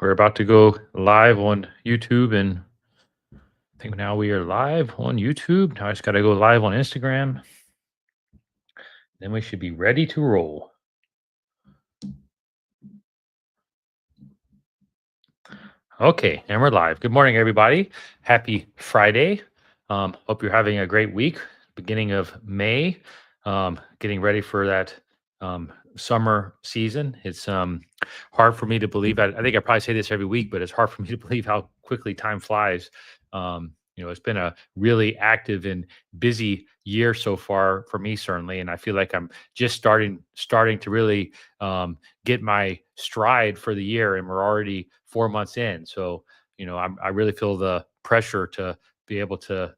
We're about to go live on YouTube, and I think now we are live on YouTube. Now I just got to go live on Instagram. Then we should be ready to roll. Okay, and we're live. Good morning, everybody. Happy Friday. Hope you're having a great week. Beginning of May, getting ready for that summer season. It's hard for me to believe. I think I probably say this every week, but it's hard for me to believe how quickly time flies. It's been a really active and busy year so far for me, certainly, and I feel like I'm just starting to really get my stride for the year, and we're already 4 months in. So, I really feel the pressure to be able to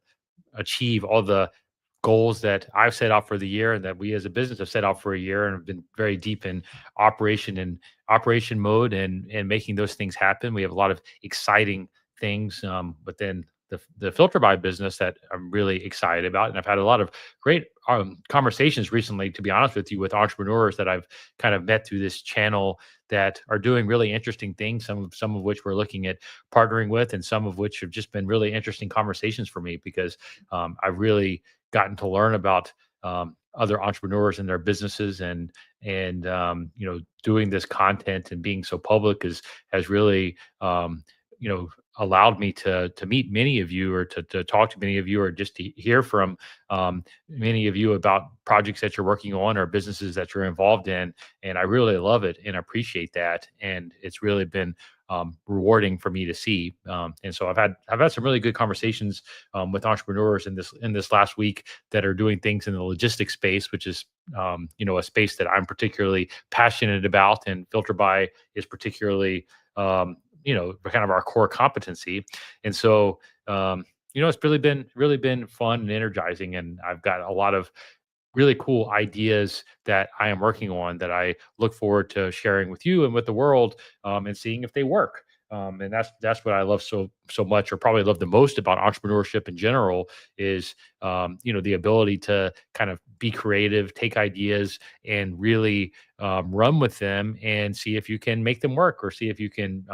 achieve all the goals that I've set out for the year and that we as a business have set out for a year, and have been very deep in operation mode and making those things happen. We have a lot of exciting things within the filter buy business that I'm really excited about, and I've had a lot of great conversations recently, to be honest with you, with entrepreneurs that I've kind of met through this channel that are doing really interesting things. Some of which we're looking at partnering with, and some of which have just been really interesting conversations for me because I've really gotten to learn about other entrepreneurs and their businesses, and doing this content and being so public has really you know allowed me to meet many of you, or to talk to many of you, or just to hear from many of you about projects that you're working on or businesses that you're involved in. And I really love it and appreciate that, and it's really been rewarding for me to see. And so I've had some really good conversations with entrepreneurs in this last week that are doing things in the logistics space, which is a space that I'm particularly passionate about, and Filter Buy is particularly kind of our core competency. And so it's really been fun and energizing, and I've got a lot of really cool ideas that I am working on that I look forward to sharing with you and with the world, and seeing if they work. And that's what I love so much, or probably love the most about entrepreneurship in general, is the ability to kind of be creative, take ideas, and really run with them and see if you can make them work, or see if you can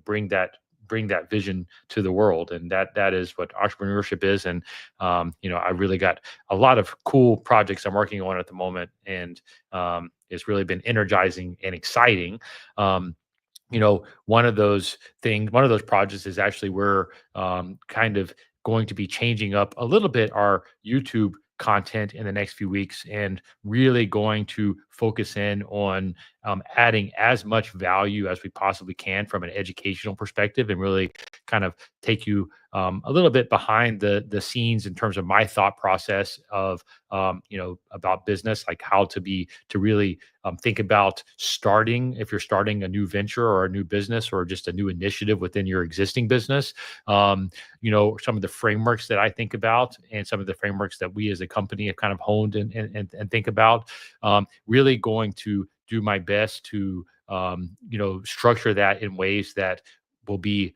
bring that vision to the world. And that is what entrepreneurship is. And I really got a lot of cool projects I'm working on at the moment, and it's really been energizing and exciting. One of those projects is actually, we're kind of going to be changing up a little bit our YouTube content in the next few weeks, and really going to focus in on adding as much value as we possibly can from an educational perspective, and really kind of take you a little bit behind the scenes in terms of my thought process of about business, like how to really think about starting, if you're starting a new venture or a new business or just a new initiative within your existing business. Some of the frameworks that I think about, and some of the frameworks that we as a company have kind of honed and think about. Really going to do my best to structure that in ways that will be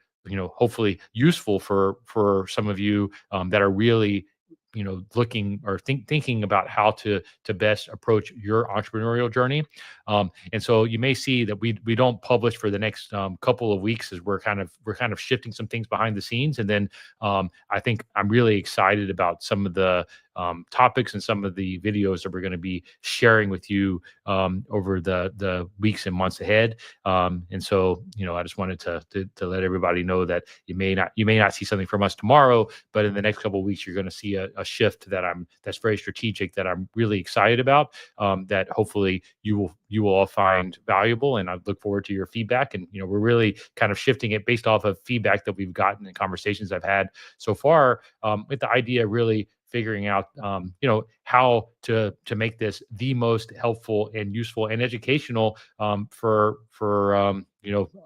hopefully useful for some of you that are really looking or thinking about how to best approach your entrepreneurial journey. And so you may see that we don't publish for the next couple of weeks, as we're kind of shifting some things behind the scenes. And then I think I'm really excited about some of the topics and some of the videos that we're going to be sharing with you over the weeks and months ahead. And so I just wanted to let everybody know that you may not see something from us tomorrow, but in the next couple of weeks you're going to see a shift that's very strategic, that I'm really excited about, that hopefully you will all find valuable. And I look forward to your feedback. And we're really kind of shifting it based off of feedback that we've gotten and conversations I've had so far, with the idea of really figuring out how to make this the most helpful and useful and educational for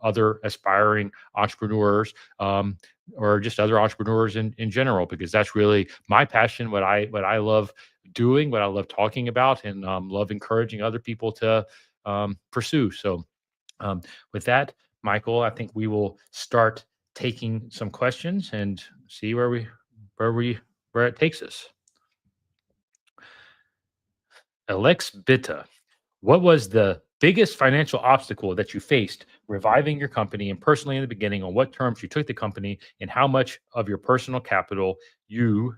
other aspiring entrepreneurs, or just other entrepreneurs in general, because that's really my passion, what I love doing, what I love talking about, and love encouraging other people to pursue. So with that, Michael, I think we will start taking some questions and see where we where it takes us. Alex Bitta, what was the biggest financial obstacle that you faced reviving your company and personally in the beginning, on what terms you took the company, and how much of your personal capital you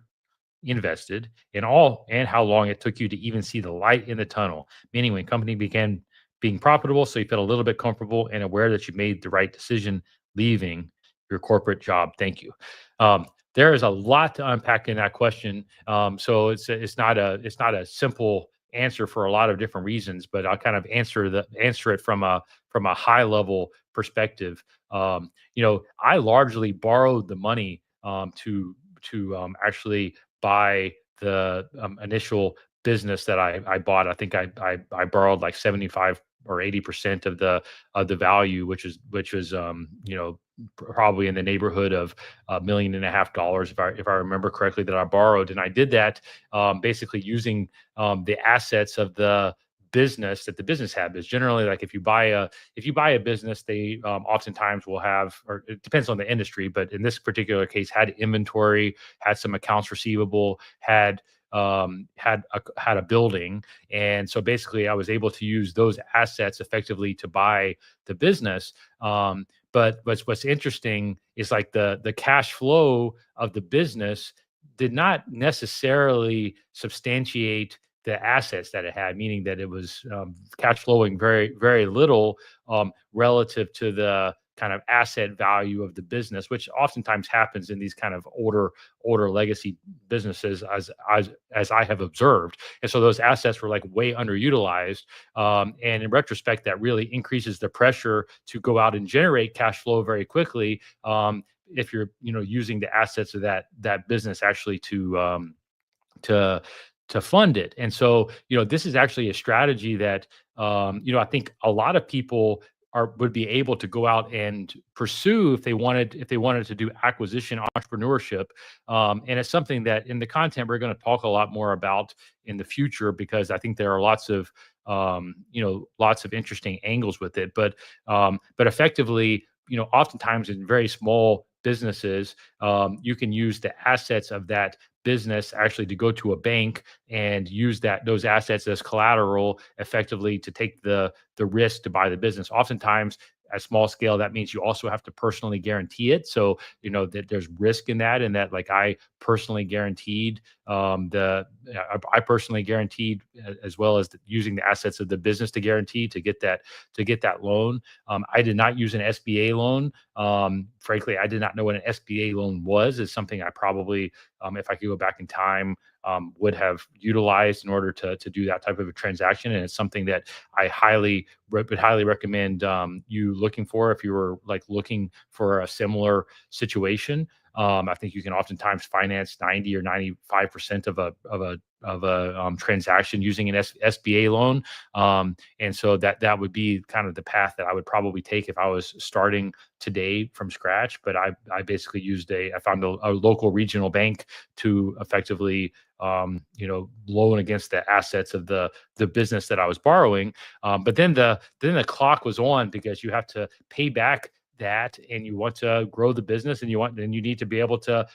invested in all, and how long it took you to even see the light in the tunnel, meaning when company began being profitable, so you felt a little bit comfortable and aware that you made the right decision leaving your corporate job. Thank you. There is a lot to unpack in that question. So it's not a simple answer for a lot of different reasons, but I'll kind of answer it from a high level perspective. I largely borrowed the money to actually buy the initial business that I bought. I think I borrowed like 75 or 80% of the value, which was probably in the neighborhood of $1.5 million, if I remember correctly, that I borrowed. And I did that basically using the assets of the business that the business had. Because generally, like if you buy a business, they oftentimes will have, or it depends on the industry, but in this particular case, had inventory, had some accounts receivable, had a building. And so basically I was able to use those assets effectively to buy the business. But what's interesting is like the cash flow of the business did not necessarily substantiate the assets that it had, meaning that it was cash flowing very, very little relative to the kind of asset value of the business, which oftentimes happens in these kind of older legacy businesses, as I have observed. And so those assets were like way underutilized. And in retrospect, that really increases the pressure to go out and generate cash flow very quickly. If you're using the assets of that business actually to to fund it. And so, this is actually a strategy that, I think a lot of people would be able to go out and pursue if they wanted to do acquisition entrepreneurship. And it's something that in the content we're going to talk a lot more about in the future, because I think there are lots of interesting angles with it. But effectively, oftentimes in very small businesses, you can use the assets of that business actually to go to a bank and use those assets as collateral effectively to take the risk to buy the business. Oftentimes at small scale, that means you also have to personally guarantee it. So, that there's risk in that, and that like I personally guaranteed I personally guaranteed as well as using the assets of the business to guarantee to get that loan. I did not use an SBA loan. Frankly, I did not know what an SBA loan was. It's something I probably, if I could go back in time, would have utilized in order to do that type of a transaction. And it's something that I would highly recommend you looking for if you were like looking for a similar situation. I think you can oftentimes finance 90 or 95% of a transaction using an SBA loan. And so that would be kind of the path that I would probably take if I was starting today from scratch. But I basically I found a local regional bank to effectively loan against the assets of the business that I was borrowing. But then the clock was on, because you have to pay back that, and you want to grow the business, and you need to be able to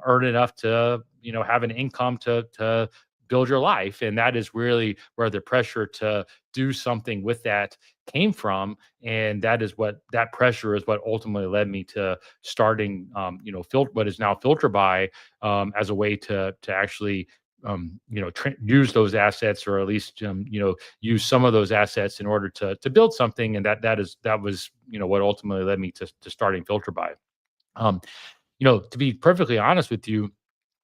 earn enough to have an income to build your life. And that is really where the pressure to do something with that came from. And that pressure is what ultimately led me to starting what is now FilterBuy, as a way to actually use those assets, or at least use some of those assets in order to build something. And that was what ultimately led me to starting FilterBuy. To be perfectly honest with you,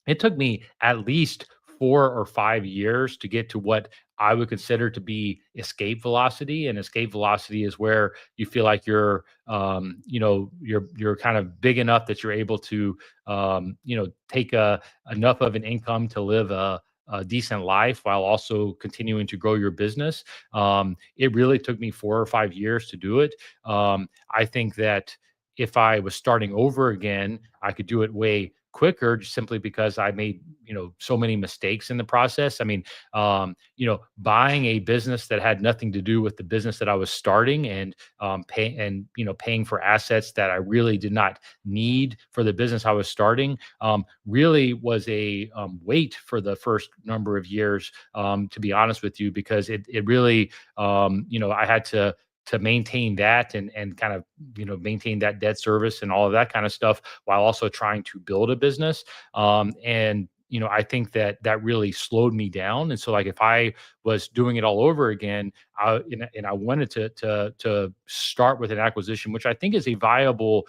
it took me at least 4 or 5 years to get to what I would consider to be escape velocity. And escape velocity is where you feel like you're kind of big enough that you're able to, take enough of an income to live a decent life while also continuing to grow your business. It really took me 4 or 5 years to do it. I think that if I was starting over again, I could do it way quicker just simply because I made, so many mistakes in the process. I mean, buying a business that had nothing to do with the business that I was starting, and paying for assets that I really did not need for the business I was starting, really was a weight for the first number of years, to be honest with you, because it really, I had to maintain that, and kind of, maintain that debt service and all of that kind of stuff, while also trying to build a business. And I think that that really slowed me down. And so, like, if I was doing it all over again, and I wanted to start with an acquisition, which I think is a viable,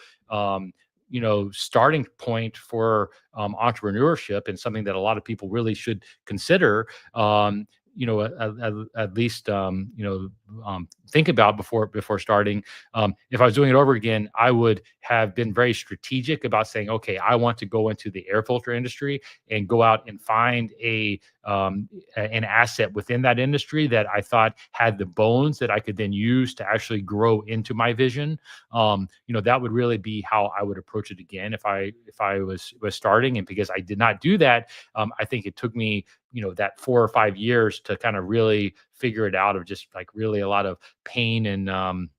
starting point for entrepreneurship, and something that a lot of people really should consider. At least, think about before starting. If I was doing it over again, I would have been very strategic about saying, okay, I want to go into the air filter industry, and go out and find an asset within that industry that I thought had the bones that I could then use to actually grow into my vision. That would really be how I would approach it again if I was starting. And because I did not do that, I think it took me, that 4 or 5 years to kind of really figure it out, of just like really a lot of pain and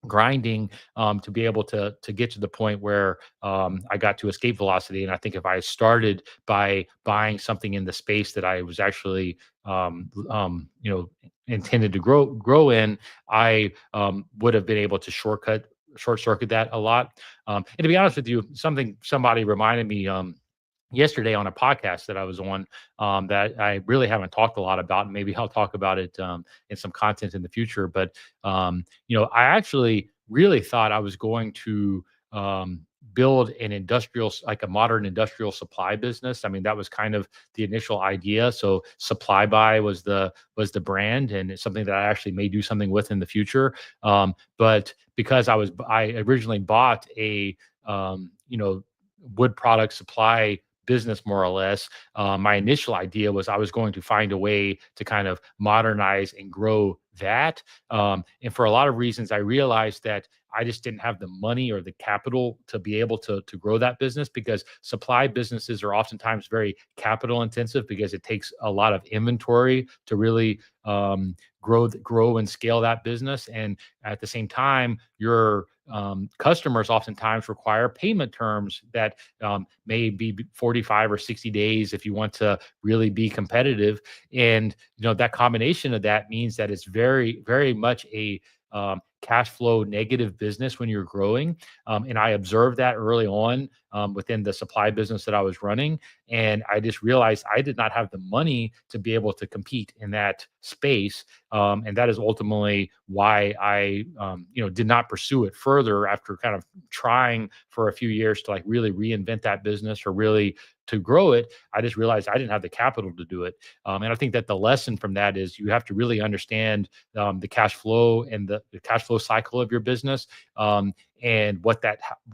grinding, to be able to get to the point where I got to escape velocity. And I think if I started by buying something in the space that I was actually, intended to grow in, I would have been able to short circuit that a lot. And to be honest with you, somebody reminded me yesterday on a podcast that I was on, that I really haven't talked a lot about, and maybe I'll talk about it in some content in the future. But I actually really thought I was going to build like a modern industrial supply business. I mean, that was kind of the initial idea. So Supply By was the brand, and it's something that I actually may do something with in the future. But because I originally bought a wood product supply business, more or less. My initial idea was I was going to find a way to kind of modernize and grow that. And for a lot of reasons, I realized that I just didn't have the money or the capital to be able to grow that business, because supply businesses are oftentimes very capital intensive, because it takes a lot of inventory to really grow and scale that business. And at the same time, your customers oftentimes require payment terms that may be 45 or 60 days if you want to really be competitive. And that combination of that means that it's very, very much a cash flow negative business when you're growing. And I observed that early on within the supply business that I was running. And I just realized I did not have the money to be able to compete in that space. And that is ultimately why I, did not pursue it further after kind of trying for a few years to like really reinvent that business, or really to grow it. I just realized I didn't have the capital to do it. And I think that the lesson from that is you have to really understand the cash flow and the cash flow cycle of your business, and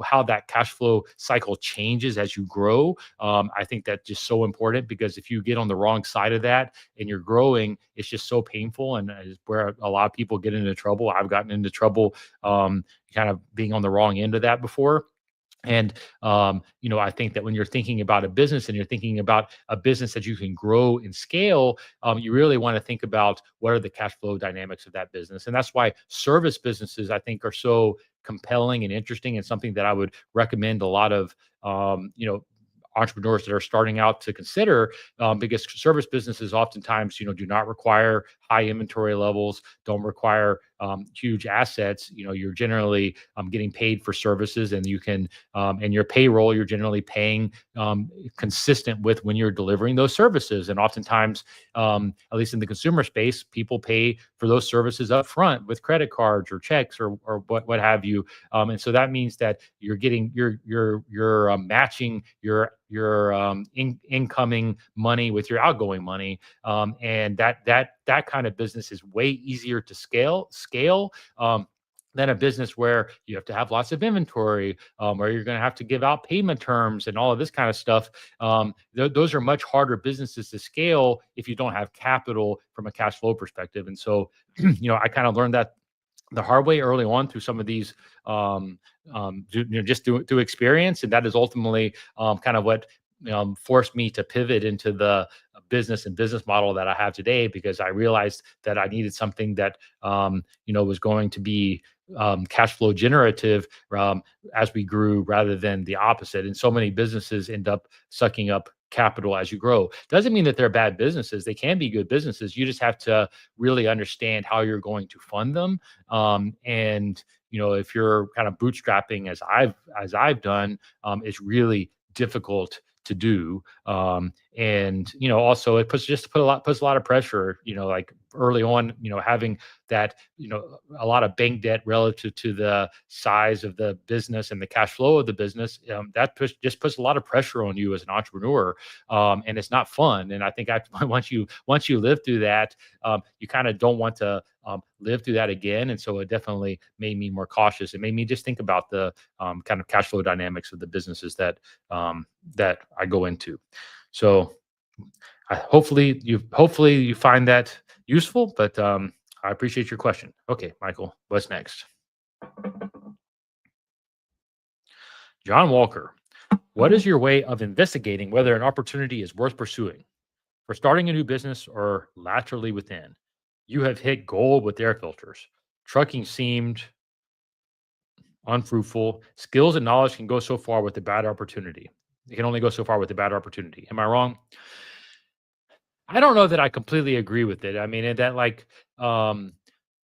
how that cash flow cycle changes as you grow. I think that's just so important, because if you get on the wrong side of that and you're growing, it's just so painful, and is where a lot of people get into trouble. I've gotten into trouble, kind of being on the wrong end of that before. And I think that when you're thinking about a business, and you're thinking about a business that you can grow and scale, you really want to think about what are the cash flow dynamics of that business. And that's why service businesses, I think, are so compelling and interesting, and something that I would recommend a lot of entrepreneurs that are starting out to consider, because service businesses oftentimes do not require high inventory levels, don't require huge assets. You're generally getting paid for services, and you can, and your payroll, you're generally paying consistent with when you're delivering those services. And oftentimes, at least in the consumer space, people pay for those services up front with credit cards or checks, or what have you. And so that means that you're matching your incoming money with your outgoing money. And that kind of business is way easier to scale than a business where you have to have lots of inventory, or you're going to have to give out payment terms and all of this kind of stuff. Those are much harder businesses to scale if you don't have capital from a cash flow perspective. And so, I kind of learned that the hard way early on through some of these just through experience, and that is ultimately kind of what forced me to pivot into the business model that I have today, because I realized that I needed something that was going to be cash flow generative um, as we grew, rather than the opposite. And so many businesses end up sucking up capital as you grow. Doesn't mean that they're bad businesses. They can be good businesses. You just have to really understand how you're going to fund them. And if you're kind of bootstrapping, as I've done, it's really difficult to do. And also it puts a lot of pressure. Like early on, having that a lot of bank debt relative to the size of the business and the cash flow of the business, just puts a lot of pressure on you as an entrepreneur, and it's not fun. And I think once you live through that, you kind of don't want to live through that again. And so it definitely made me more cautious. It made me just think about the kind of cash flow dynamics of the businesses that I go into. So hopefully you find that useful. But I appreciate your question. Okay, Michael, what's next? John Walker, what is your way of investigating whether an opportunity is worth pursuing for starting a new business or laterally within? You have hit gold with air filters. Trucking seemed unfruitful. Skills and knowledge can go so far with a bad opportunity. It can only go so far with a bad opportunity. Am I wrong? I don't know that I completely agree with it. I mean, and that um,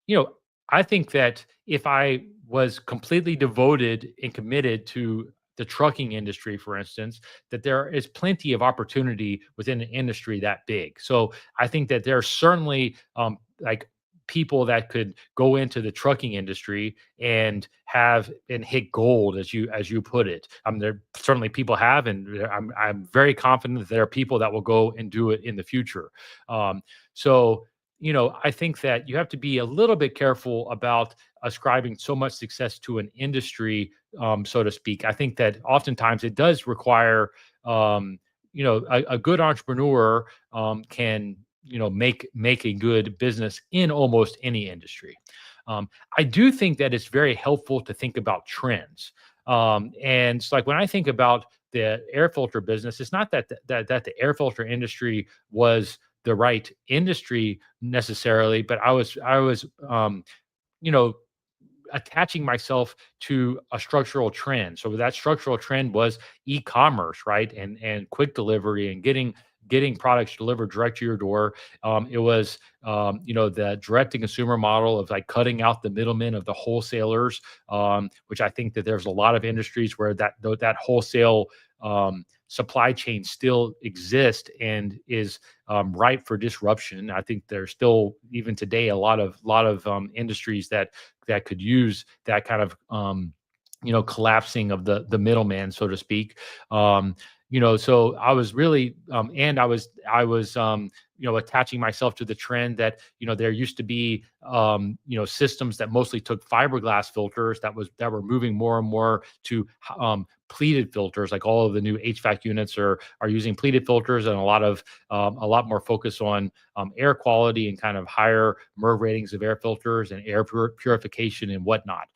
you know, I think that if I was completely devoted and committed to the trucking industry, for instance, that there is plenty of opportunity within an industry that big. So I think that there are certainly like people that could go into the trucking industry and have and hit gold, as you put it. There certainly people have, and I'm very confident that there are people that will go and do it in the future. So I think that you have to be a little bit careful about ascribing so much success to an industry, so to speak. I think that oftentimes it does require, a good entrepreneur can, make a good business in almost any industry. I do think that it's very helpful to think about trends. And it's like when I think about the air filter business, it's not that the air filter industry was the right industry necessarily, but I was you know attaching myself to a structural trend. So that structural trend was e-commerce, right? And quick delivery and getting products delivered direct to your door. It was the direct to consumer model of like cutting out the middlemen of the wholesalers, which I think that there's a lot of industries where that wholesale supply chain still exists and is ripe for disruption. I think there's still even today a lot of industries that could use that kind of collapsing of the middleman, so to speak. So I was really and I was attaching myself to the trend that there used to be systems that mostly took fiberglass filters that were moving more and more to pleated filters. Like all of the new HVAC units are using pleated filters, and a lot more focus on air quality and kind of higher MERV ratings of air filters and air purification and whatnot.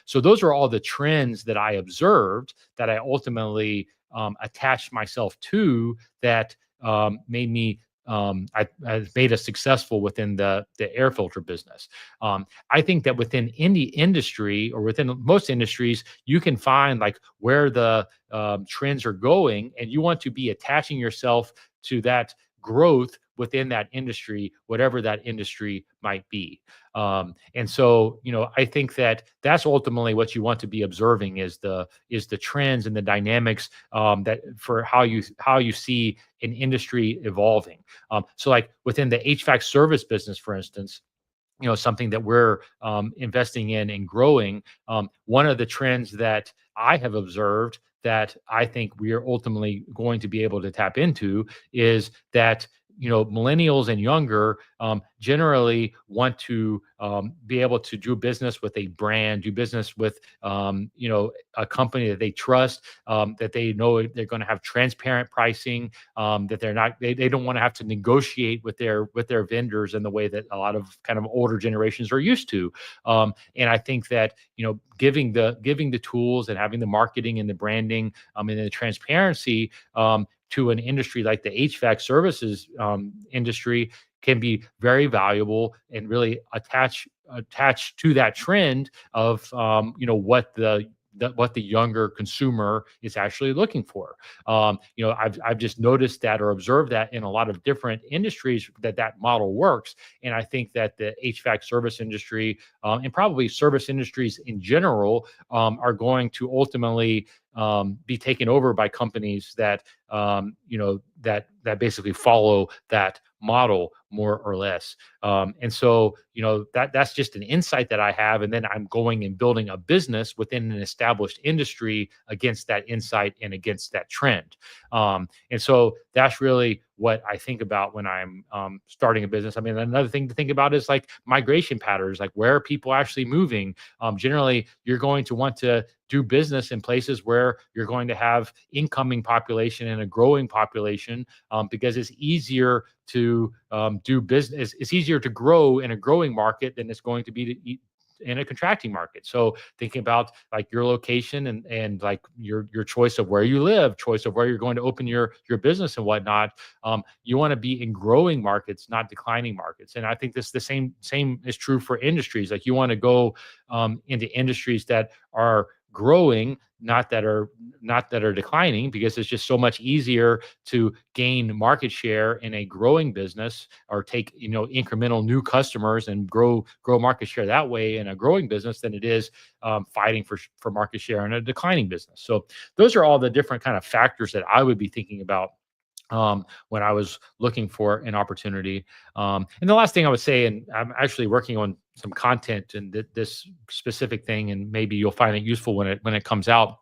So those are all the trends that I observed that I ultimately attached myself to, that made me I made us successful within the air filter business. I think that within any industry or within most industries, you can find like where the trends are going, and you want to be attaching yourself to that growth within that industry, whatever that industry might be. And so, I think that that's ultimately what you want to be observing is the trends and the dynamics, that for how you see an industry evolving. So, like within the HVAC service business, for instance, something that we're investing in and growing. One of the trends that I have observed that I think we are ultimately going to be able to tap into is that millennials and younger generally want to be able to do business with a brand, do business with a company that they trust, that they know they're going to have transparent pricing, that they don't want to have to negotiate with their vendors in the way that a lot of kind of older generations are used to. And I think that giving the tools and having the marketing and the branding and the transparency to an industry like the HVAC services industry can be very valuable and really attach to that trend of what the younger consumer is actually looking for. I've just noticed that or observed that in a lot of different industries that model works, and I think that the HVAC service industry and probably service industries in general are going to ultimately be taken over by companies that that basically follow that model more or less. And so, that's just an insight that I have. And then I'm going and building a business within an established industry against that insight and against that trend. And so that's really what I think about when I'm starting a business. I mean, another thing to think about is like migration patterns, like where are people actually moving? Generally, you're going to want to do business in places where you're going to have incoming population and a growing population, because it's easier to do business. It's easier to grow in a growing market than it's going to be in a contracting market. So thinking about like your location and like your choice of where you live, choice of where you're going to open your business and whatnot, you want to be in growing markets, not declining markets. And I think this the same is true for industries. Like you want to go into industries that are growing, not that are declining, because it's just so much easier to gain market share in a growing business or take incremental new customers and grow market share that way in a growing business than it is fighting for market share in a declining business. So those are all the different kind of factors that I would be thinking about when I was looking for an opportunity. And the last thing I would say, and I'm actually working on some content and this specific thing, and maybe you'll find it useful when it comes out.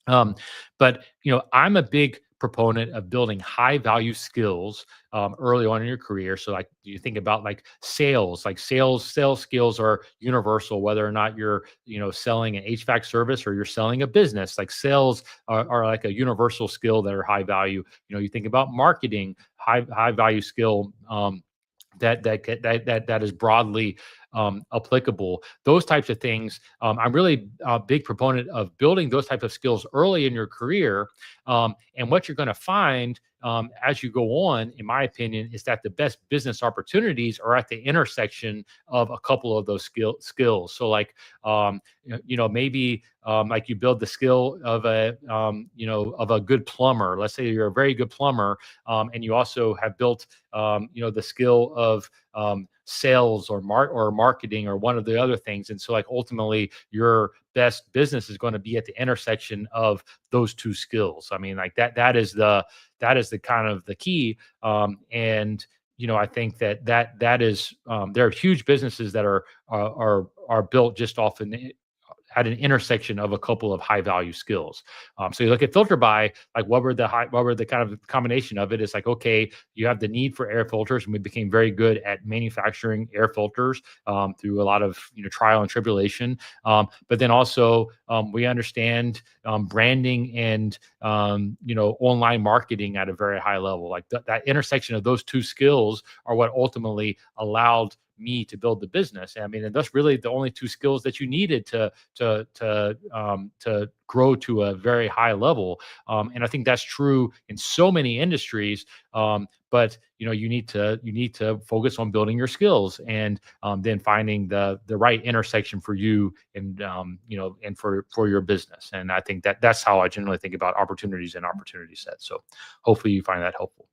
But I'm a big proponent of building high value skills early on in your career. So like you think about like sales skills are universal, whether or not you're selling an HVAC service or you're selling a business. Like sales are like a universal skill that are high value. You think about marketing, high value skill. That is broadly applicable. Those types of things. I'm really a big proponent of building those types of skills early in your career. And what you're going to find as you go on, in my opinion, is that the best business opportunities are at the intersection of a couple of those skills. So like, maybe like you build the skill of a good plumber. Let's say you're a very good plumber, and you also have built the skill of sales or marketing or one of the other things. And so like ultimately your best business is going to be at the intersection of those two skills. I mean, like that is the kind of the key. And I think that is there are huge businesses that are built just off at an intersection of a couple of high value skills. So you look at FilterBuy, like what were the kind of combination of it? It's like, okay, you have the need for air filters, and we became very good at manufacturing air filters through a lot of trial and tribulation. But then also we understand branding and online marketing at a very high level. Like that intersection of those two skills are what ultimately allowed me to build the business. I mean, and that's really the only two skills that you needed to grow to a very high level. And I think that's true in so many industries. But you need to focus on building your skills and then finding the right intersection for you and and for your business. And I think that's how I generally think about opportunities and opportunity sets. So hopefully you find that helpful.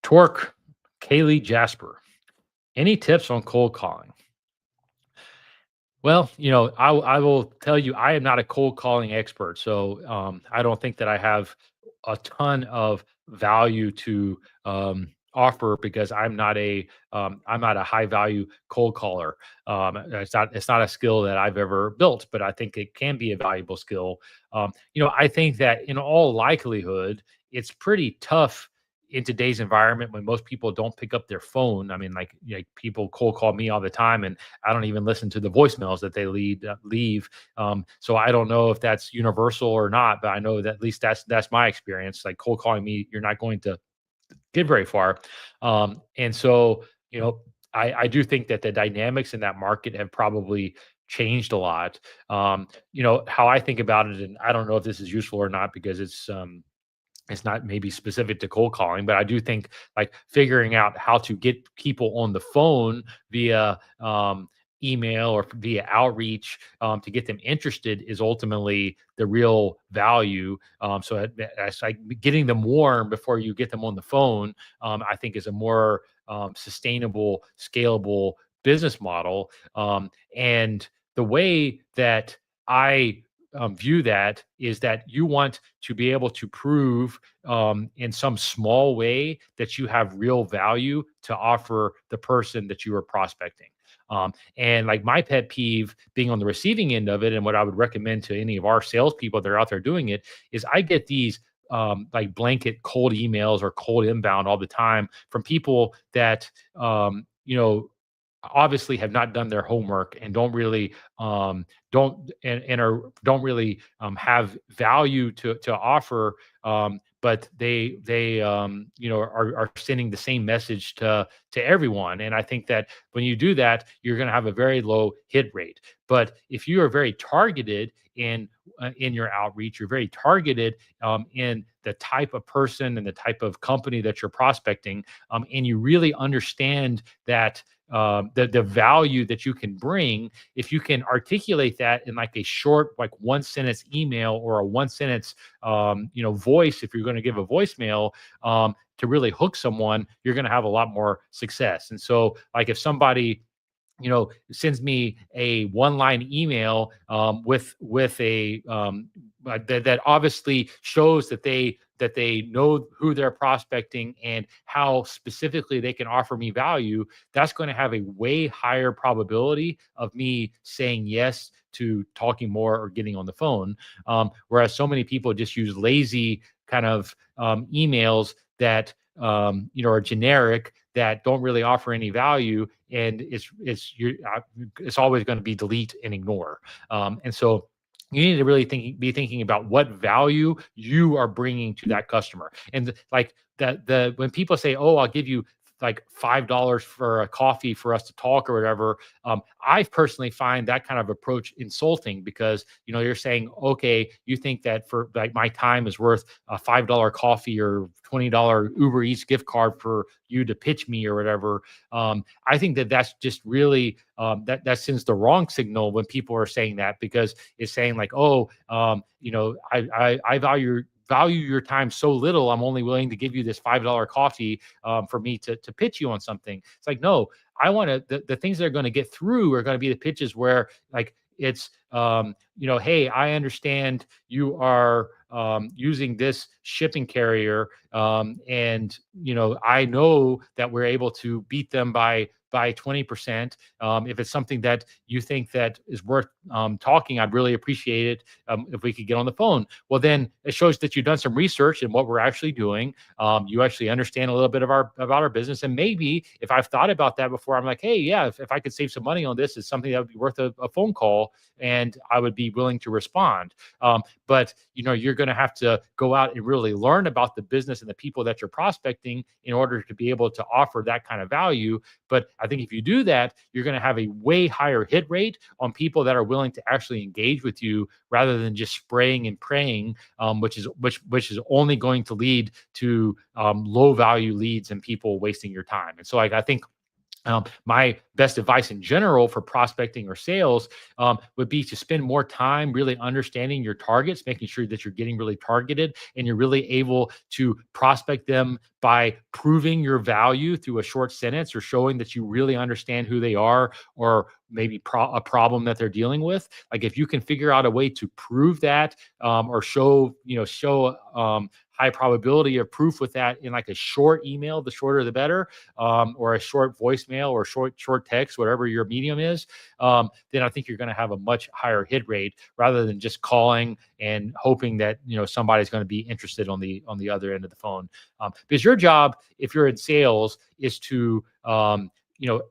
Torque, Kaylee Jasper. Any tips on cold calling? Well, I will tell you, I am not a cold calling expert, so I don't think that I have a ton of value to offer because I'm not a high value cold caller. It's not a skill that I've ever built, but I think it can be a valuable skill. I think that in all likelihood, it's pretty tough in today's environment when most people don't pick up their phone. I mean, people cold call me all the time, and I don't even listen to the voicemails that they leave. So I don't know if that's universal or not, but I know that at least that's my experience. Like cold calling me, you're not going to get very far. And so, I do think that the dynamics in that market have probably changed a lot. How I think about it, and I don't know if this is useful or not because it's not maybe specific to cold calling, but I do think like figuring out how to get people on the phone via email or via outreach to get them interested is ultimately the real value. That's like getting them warm before you get them on the phone. I think is a more sustainable, scalable business model. And the way that I view that is that you want to be able to prove in some small way that you have real value to offer the person that you are prospecting. And like my pet peeve being on the receiving end of it, and what I would recommend to any of our salespeople that are out there doing it, is I get these like blanket cold emails or cold inbound all the time from people that, obviously have not done their homework and don't really have value to offer, but are sending the same message to everyone. And I think that when you do that, you're going to have a very low hit rate. But if you are very targeted in your outreach, you're very targeted in the type of person and the type of company that you're prospecting, and you really understand that the value that you can bring. If you can articulate that in like a short, like one sentence email or a one sentence, voice, if you're going to give a voicemail, to really hook someone, you're going to have a lot more success. And so, like, if somebody sends me a one-line email with a that obviously shows that they know who they're prospecting and how specifically they can offer me value, that's going to have a way higher probability of me saying yes to talking more or getting on the phone. Whereas so many people just use lazy kind of emails that are generic, that don't really offer any value, and it's always going to be delete and ignore. And so you need to really be thinking about what value you are bringing to that customer. And like that, the when people say, "Oh, I'll give you like $5 for a coffee for us to talk," or whatever, I personally find that kind of approach insulting, because you're saying, okay, you think that for like my time is worth a $5 coffee or $20 Uber Eats gift card for you to pitch me or whatever. I think that that's just really that sends the wrong signal when people are saying that, because it's saying like, oh, I value your time so little, I'm only willing to give you this $5 coffee for me to pitch you on something. It's like, no, I want the things that are going to get through are going to be the pitches where like it's hey, I understand you are using this shipping carrier, and I know that we're able to beat them by 20%. If it's something that you think that is worth talking, I'd really appreciate it if we could get on the phone. Well, then it shows that you've done some research in what we're actually doing. You actually understand a little bit about our business. And maybe if I've thought about that before, I'm like, hey, yeah, if I could save some money on this, it's something that would be worth a phone call, and I would be willing to respond. But you're going to have to go out and really learn about the business and the people that you're prospecting in order to be able to offer that kind of value. But I think if you do that, you're going to have a way higher hit rate on people that are willing to actually engage with you, rather than just spraying and praying, which is only going to lead to low value leads and people wasting your time. And so, like, I think my best advice in general for prospecting or sales would be to spend more time really understanding your targets, making sure that you're getting really targeted and you're really able to prospect them by proving your value through a short sentence, or showing that you really understand who they are, or maybe a problem that they're dealing with. Like if you can figure out a way to prove that, or show high probability of proof with that in like a short email, the shorter the better, or a short voicemail or short text, whatever your medium is, then I think you're going to have a much higher hit rate rather than just calling and hoping that somebody's going to be interested on the other end of the phone. Because your job, if you're in sales, you know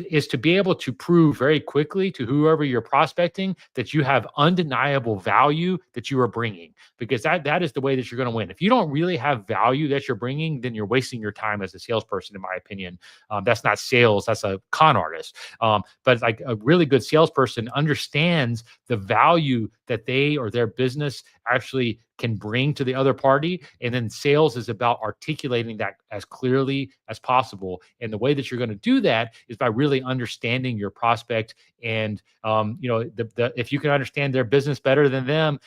is to be able to prove very quickly to whoever you're prospecting that you have undeniable value that you are bringing, because that is the way that you're going to win. If you don't really have value that you're bringing, then you're wasting your time as a salesperson, in my opinion. That's not sales, that's a con artist. But like a really good salesperson understands the value that they or their business actually can bring to the other party. And then sales is about articulating that as clearly as possible. And the way that you're going to do that is by really understanding your prospect. And if you can understand their business better than them,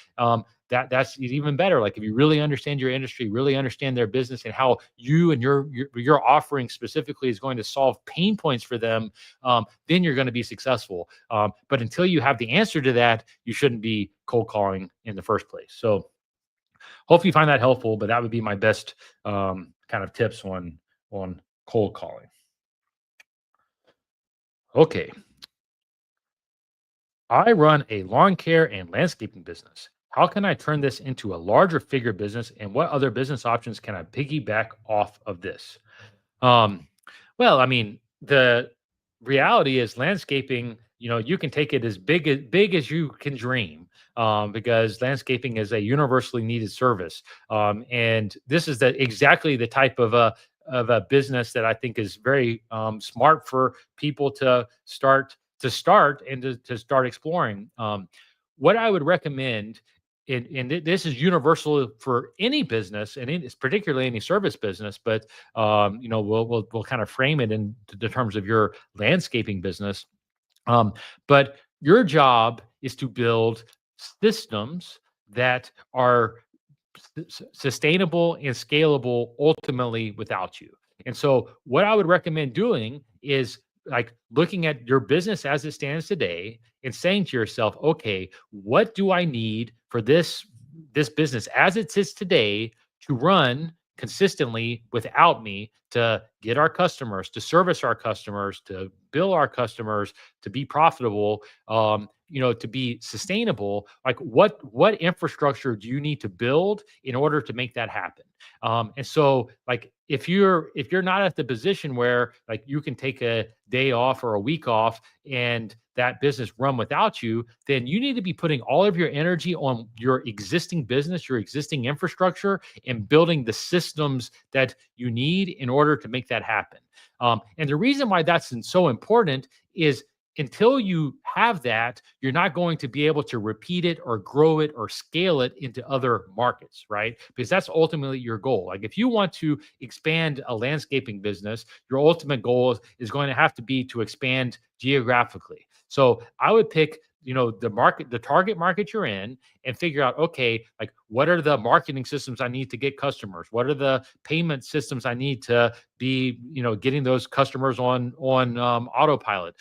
that's even better. Like if you really understand your industry, really understand their business and how you and your offering specifically is going to solve pain points for them, then you're going to be successful. But until you have the answer to that, you shouldn't be cold calling in the first place. So hopefully you find that helpful, but that would be my best kind of tips on cold calling. Okay. I run a lawn care and landscaping business. How can I turn this into a larger figure business, and what other business options can I piggyback off of this? Um, well, I mean, the reality is landscaping, you can take it as big as you can dream, because landscaping is a universally needed service. And this is exactly the type of a business that I think is very smart for people to start and to start exploring. What I would recommend, and this is universal for any business, and it's particularly any service business, but we'll kind of frame it in the terms of your landscaping business. But your job is to build systems that are sustainable and scalable ultimately without you. And so what I would recommend doing is like looking at your business as it stands today and saying to yourself, okay, what do I need for this business as it sits today to run consistently without me, to get our customers, to service our customers, to bill our customers, to be profitable, to be sustainable. Like what infrastructure do you need to build in order to make that happen? And so like if you're not at the position where like you can take a day off or a week off and that business run without you, then you need to be putting all of your energy on your existing business, your existing infrastructure, and building the systems that you need in order to make that happen. And the reason why that's so important is until you have that, you're not going to be able to repeat it or grow it or scale it into other markets, right? Because that's ultimately your goal. Like if you want to expand a landscaping business, your ultimate goal is going to have to be to expand geographically. So I would pick the target market you're in, and figure out, okay, like what are the marketing systems I need to get customers? What are the payment systems I need to be getting those customers on autopilot?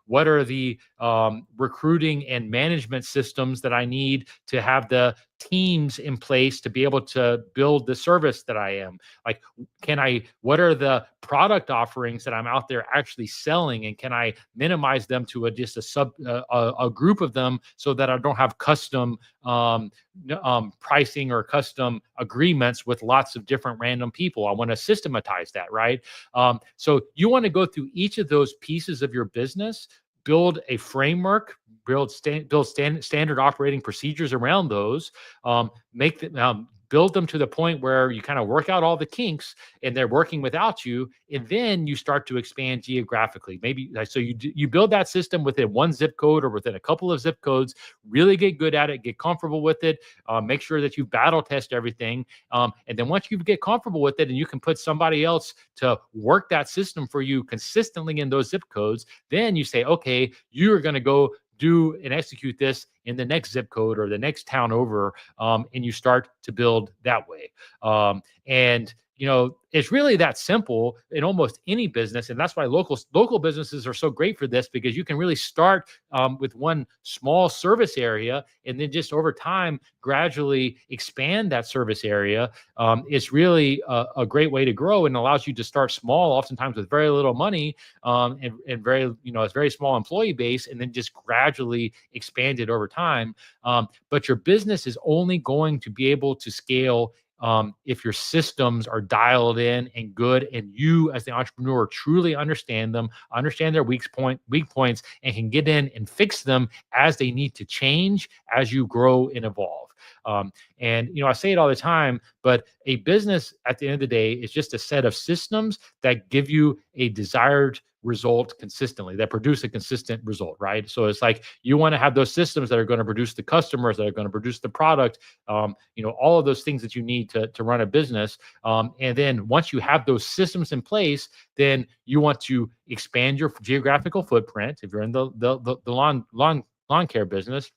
What are the recruiting and management systems that I need to have the teams in place to be able to build the service that I am? Like, what are the product offerings that I'm out there actually selling, and can I minimize them to just a group of them so that I don't have custom pricing or custom agreements with lots of different random people? I want to systematize that, right? So you want to go through each of those pieces of your business, build a framework, build standard operating procedures around those, make them build them to the point where you kind of work out all the kinks and they're working without you, and then you start to expand geographically. Maybe so you build that system within one zip code or within a couple of zip codes, really get good at it, get comfortable with it, make sure that you battle test everything, and then once you get comfortable with it and you can put somebody else to work that system for you consistently in those zip codes, then you say, okay, you are going to go do and execute this in the next zip code or the next town over, and you start to build that way. And it's really that simple in almost any business, and that's why local businesses are so great for this, because you can really start with one small service area, and then just over time gradually expand that service area. It's really a great way to grow, and allows you to start small, oftentimes with very little money, and very, it's very small employee base, and then just gradually expand it over time. But your business is only going to be able to scale if your systems are dialed in and good, and you as the entrepreneur truly understand them, understand their weak points, and can get in and fix them as they need to change as you grow and evolve. And I say it all the time, but a business at the end of the day is just a set of systems that give you a desired result consistently, that produce a consistent result, right? So it's like you want to have those systems that are going to produce the customers, that are going to produce the product, all of those things that you need to run a business. And then once you have those systems in place, then you want to expand your geographical footprint. If you're in the lawn care business,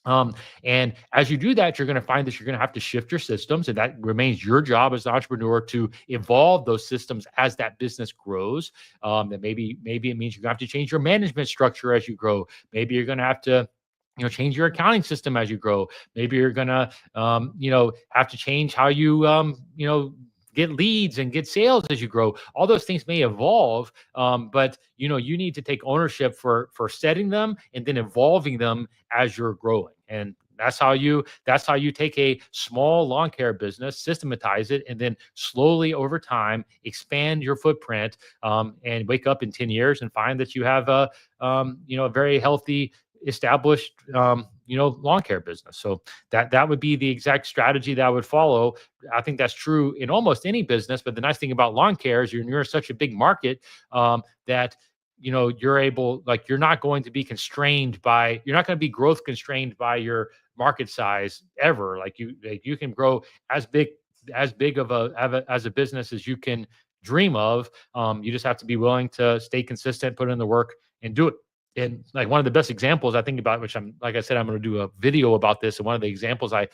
and as you do that, you're going to find that you're going to have to shift your systems, and that remains your job as an entrepreneur to evolve those systems as that business grows. And maybe it means you're going to have to change your management structure as you grow. Maybe you're going to have to change your accounting system as you grow. Maybe you're going to have to change how you get leads and get sales as you grow. All those things may evolve, but you need to take ownership for setting them and then evolving them as you're growing. And that's how you take a small lawn care business, systematize it, and then slowly over time expand your footprint, and wake up in 10 years and find that you have a very healthy, established lawn care business. So that would be the exact strategy that I would follow. I think that's true in almost any business, but the nice thing about lawn care is you're such a big market, that you're not going to be you're not going to be growth constrained by your market size ever. You can grow as big of a business as you can dream of. You just have to be willing to stay consistent, put in the work, and do it. And like one of the best examples I think about, which like I said, I'm going to do a video about this. And one of the examples I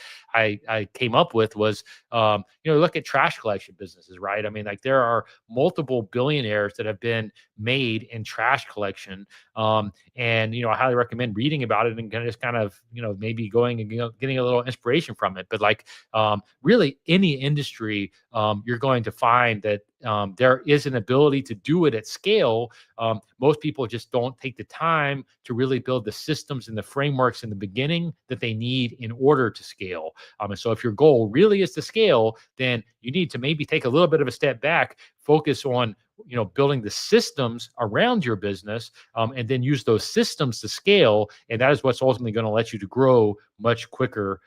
came up with was, look at trash collection businesses, right? I mean, like there are multiple billionaires that have been made in trash collection. And I highly recommend reading about it and kind of maybe going and getting a little inspiration from it. But really any industry, you're going to find that there is an ability to do it at scale. Most people just don't take the time to really build the systems and the frameworks in the beginning that they need in order to scale. And so if your goal really is to scale, then you need to maybe take a little bit of a step back, focus on building the systems around your business, and then use those systems to scale. And that is what's ultimately going to let you to grow much quicker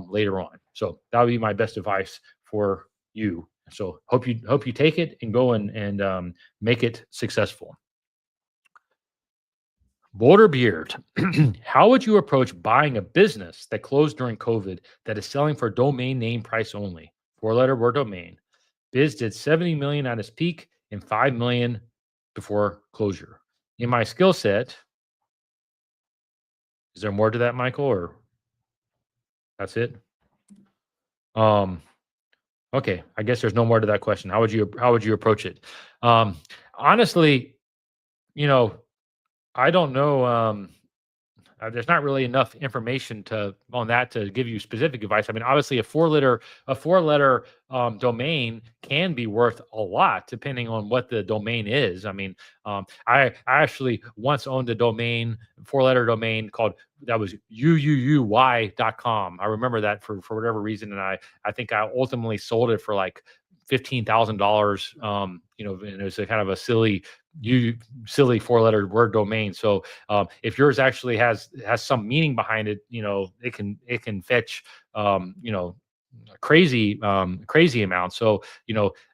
later on. So that would be my best advice for you. So hope you take it and go and make it successful. Boulder Beard, how would you approach buying a business that closed during COVID that is selling for domain name price only, 4-letter word domain? Biz did 70 million at its peak and 5 million before closure. In my skill set, is there more to that, Michael, or that's it? Okay, I guess there's no more to that question. How would you approach it? Honestly, I don't know. There's not really enough information on that to give you specific advice. I mean, obviously, a four-letter domain can be worth a lot depending on what the domain is. I mean, I actually once owned a domain, 4-letter domain called that was uuuy.com. I remember that for whatever reason, and I think I ultimately sold it for like $15,000. And it was a kind of a silly 4-letter word domain. So if yours actually has some meaning behind it, it can fetch crazy amounts. So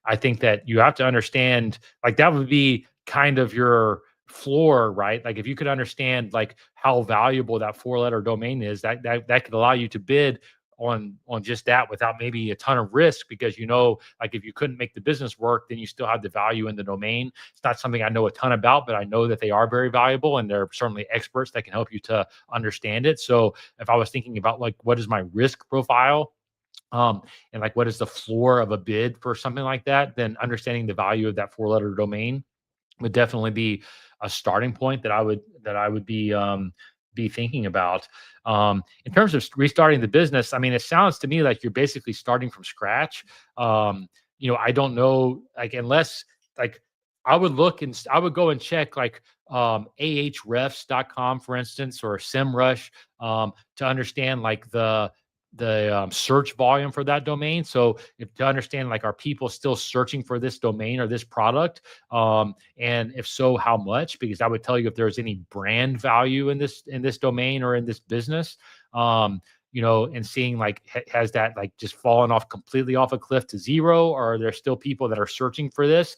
I think that you have to understand, like, that would be kind of your floor, right? Like if you could understand like how valuable that 4-letter domain is, that could allow you to bid on just that without maybe a ton of risk, because like if you couldn't make the business work, then you still have the value in the domain. It's not something I know a ton about, but I know that they are very valuable, and there are certainly experts that can help you to understand it. So if I was thinking about like what is my risk profile, and like what is the floor of a bid for something like that, then understanding the value of that four-letter domain would definitely be a starting point that I would be thinking about. In terms of restarting the business, I mean, it sounds to me like you're basically starting from scratch. I don't know, like unless like I would look and I would go and check like ahrefs.com, for instance, or SEMrush, to understand like the search volume for that domain. So if to understand like are people still searching for this domain or this product, and if so, how much? Because that would tell you if there's any brand value in this domain or in this business. And seeing like has that like just fallen off completely off a cliff to zero, or are there still people that are searching for this?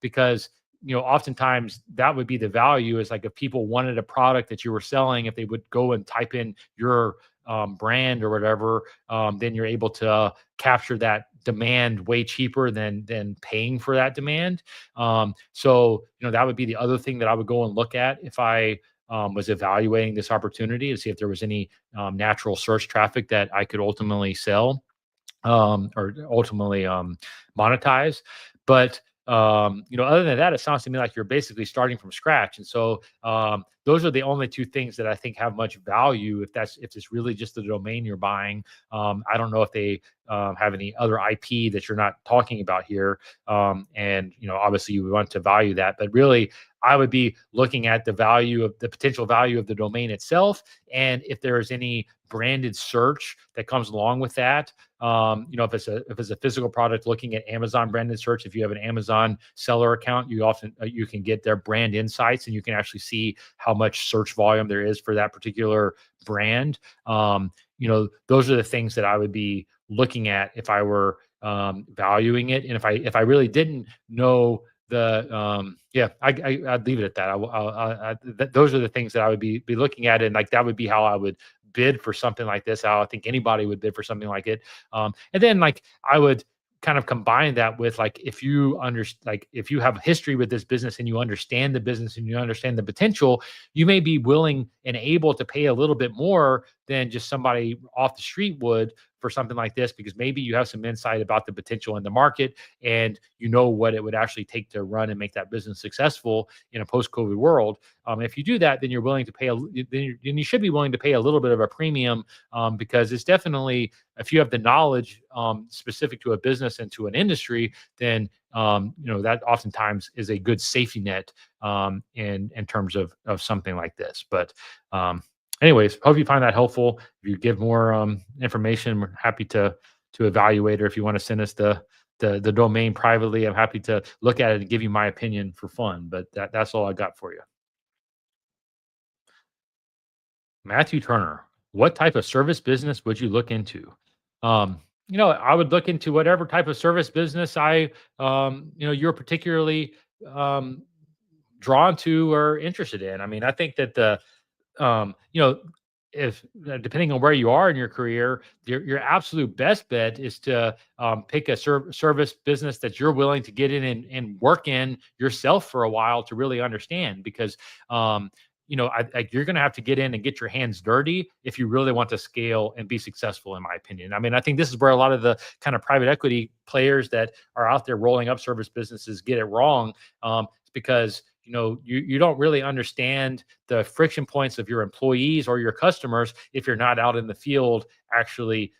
Because oftentimes that would be the value is like if people wanted a product that you were selling, if they would go and type in your brand or whatever, then you're able to capture that demand way cheaper than paying for that demand. So that would be the other thing that I would go and look at if I was evaluating this opportunity to see if there was any natural search traffic that I could ultimately sell, or ultimately monetize. But other than that, it sounds to me like you're basically starting from scratch. And so those are the only two things that I think have much value. If it's really just the domain you're buying, I don't know if they have any other IP that you're not talking about here. And obviously you would want to value that, but really I would be looking at the potential value of the domain itself, and if there is any branded search that comes along with that. If it's a physical product, looking at Amazon branded search. If you have an Amazon seller account, you can get their brand insights, and you can actually see how much search volume there is for that particular brand. Those are the things that I would be looking at if I were valuing it. And if I really didn't know I'd leave it at that. Those are the things that I would be looking at, and like that would be how I would bid for something like this. How I think anybody would bid for something like it. And then like I would kind of combine that with like if you have history with this business and you understand the business and you understand the potential, you may be willing and able to pay a little bit more than just somebody off the street would for something like this, because maybe you have some insight about the potential in the market and you know what it would actually take to run and make that business successful in a post-COVID world. If you do that, then you're willing to pay then you should be willing to pay a little bit of a premium, because it's definitely, if you have the knowledge specific to a business and to an industry, then that oftentimes is a good safety net in terms of something like this. But anyways, hope you find that helpful. If you give more information, we're happy to evaluate, or if you want to send us the domain privately, I'm happy to look at it and give you my opinion for fun. But that's all I got for you. Matthew Turner, what type of service business would you look into? I would look into whatever type of service business you're particularly um, drawn to or interested in. I mean, I think that um, you know, if depending on where you are in your career, your absolute best bet is to pick a service business that you're willing to get in and work in yourself for a while to really understand. Because you're going to have to get in and get your hands dirty if you really want to scale and be successful, in my opinion. I mean, I think this is where a lot of the kind of private equity players that are out there rolling up service businesses get it wrong. It's because you don't really understand the friction points of your employees or your customers if you're not out in the field actually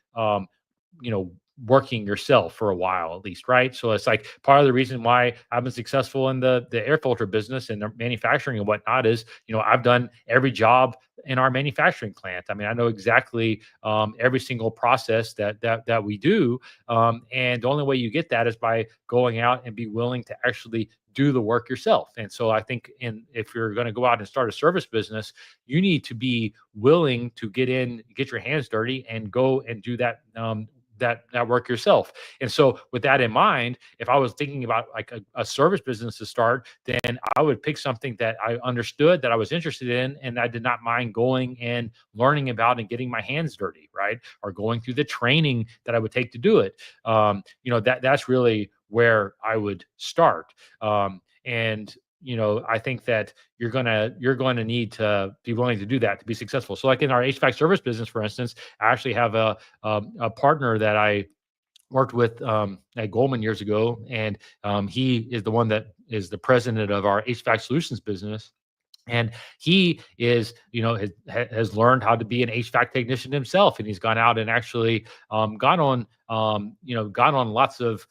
you know working yourself for a while, at least, right? So it's like part of the reason why I've been successful in the air filter business and the manufacturing and whatnot is I've done every job in our manufacturing plant. I mean, I know exactly every single process that we do, and the only way you get that is by going out and be willing to actually do the work yourself. And so I think if you're going to go out and start a service business, you need to be willing to get in, get your hands dirty, and go and do that work yourself. And so with that in mind, if I was thinking about like a service business to start, then I would pick something that I understood, that I was interested in, and I did not mind going and learning about and getting my hands dirty, right? Or going through the training that I would take to do it. That's really where I would start. And I think that you're going to need to be willing to do that to be successful. So, like in our HVAC service business, for instance, I actually have a partner that I worked with at Goldman years ago, and he is the one that is the president of our HVAC solutions business. And he is, has learned how to be an HVAC technician himself, and he's gone out and actually gone on lots of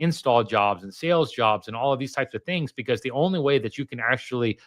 install jobs and sales jobs and all of these types of things, because the only way that you can actually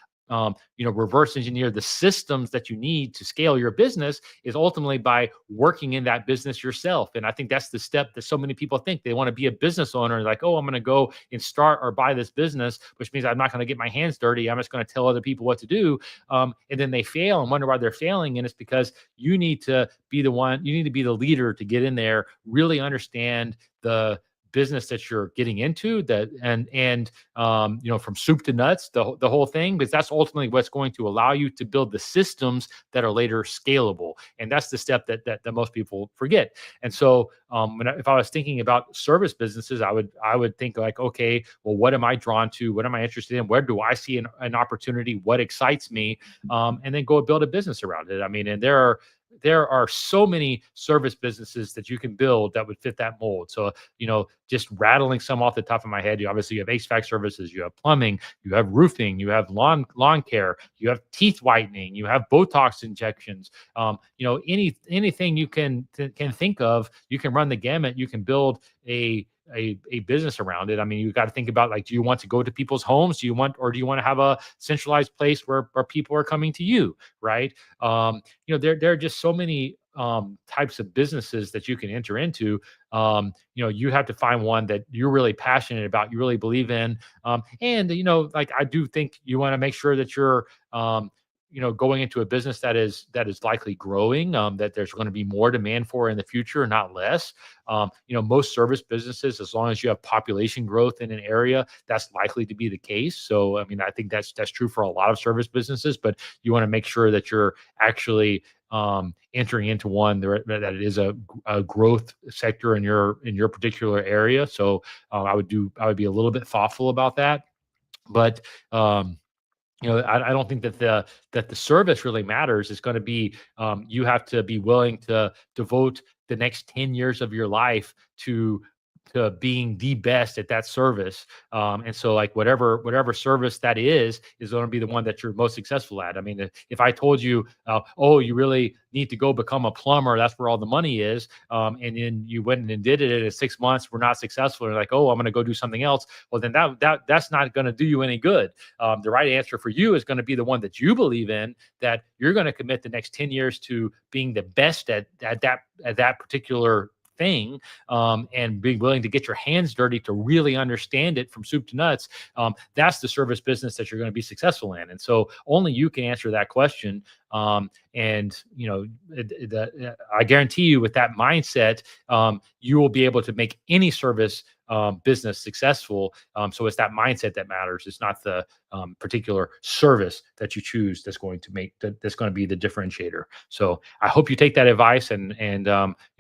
reverse engineer the systems that you need to scale your business is ultimately by working in that business yourself. And I think that's the step that so many people think. They want to be a business owner, like, oh, I'm going to go and start or buy this business, which means I'm not going to get my hands dirty. I'm just going to tell other people what to do. And then they fail and wonder why they're failing. And it's because you need to be the one, you need to be the leader to get in there, really understand the business that you're getting into, that and from soup to nuts, the whole thing, because that's ultimately what's going to allow you to build the systems that are later scalable. And that's the step that most people forget. And so if I was thinking about service businesses, I would think like, okay, well, what am I drawn to? What am I interested in? Where do I see an opportunity? What excites me? And then go build a business around it. I mean, and there are so many service businesses that you can build that would fit that mold. So, just rattling some off the top of my head, you obviously have HVAC services, you have plumbing, you have roofing, you have lawn care, you have teeth whitening, you have Botox injections. Anything you can think of, you can run the gamut. You can build a business around it. I mean, you got to think about, like, do you want to go to people's homes? Do you want to have a centralized place where people are coming to you, right? There are just so many types of businesses that you can enter into. You have to find one that you're really passionate about, you really believe in. And like, I do think you want to make sure that you're going into a business that is likely growing, that there's going to be more demand for in the future, not less. Most service businesses, as long as you have population growth in an area, that's likely to be the case. So, I mean, I think that's true for a lot of service businesses, but you want to make sure that you're actually entering into one that it is a growth sector in your particular area. So, I would be a little bit thoughtful about that. But I don't think that the service really matters. It's going to be, you have to be willing to devote the next 10 years of your life to being the best at that service. And so, like, whatever service that is going to be the one that you're most successful at. I mean, if I told you, oh, you really need to go become a plumber, that's where all the money is, and then you went and did it, and in 6 months we're not successful, and like, oh, I'm going to go do something else. Well, then that's not going to do you any good. The right answer for you is going to be the one that you believe in, that you're going to commit the next 10 years to being the best at that particular thing, and being willing to get your hands dirty to really understand it from soup to nuts. That's the service business that you're going to be successful in. And so only you can answer that question. And I guarantee you, with that mindset, you will be able to make any service business successful. So it's that mindset that matters. It's not the particular service that you choose that's going to be the differentiator. So I hope you take that advice and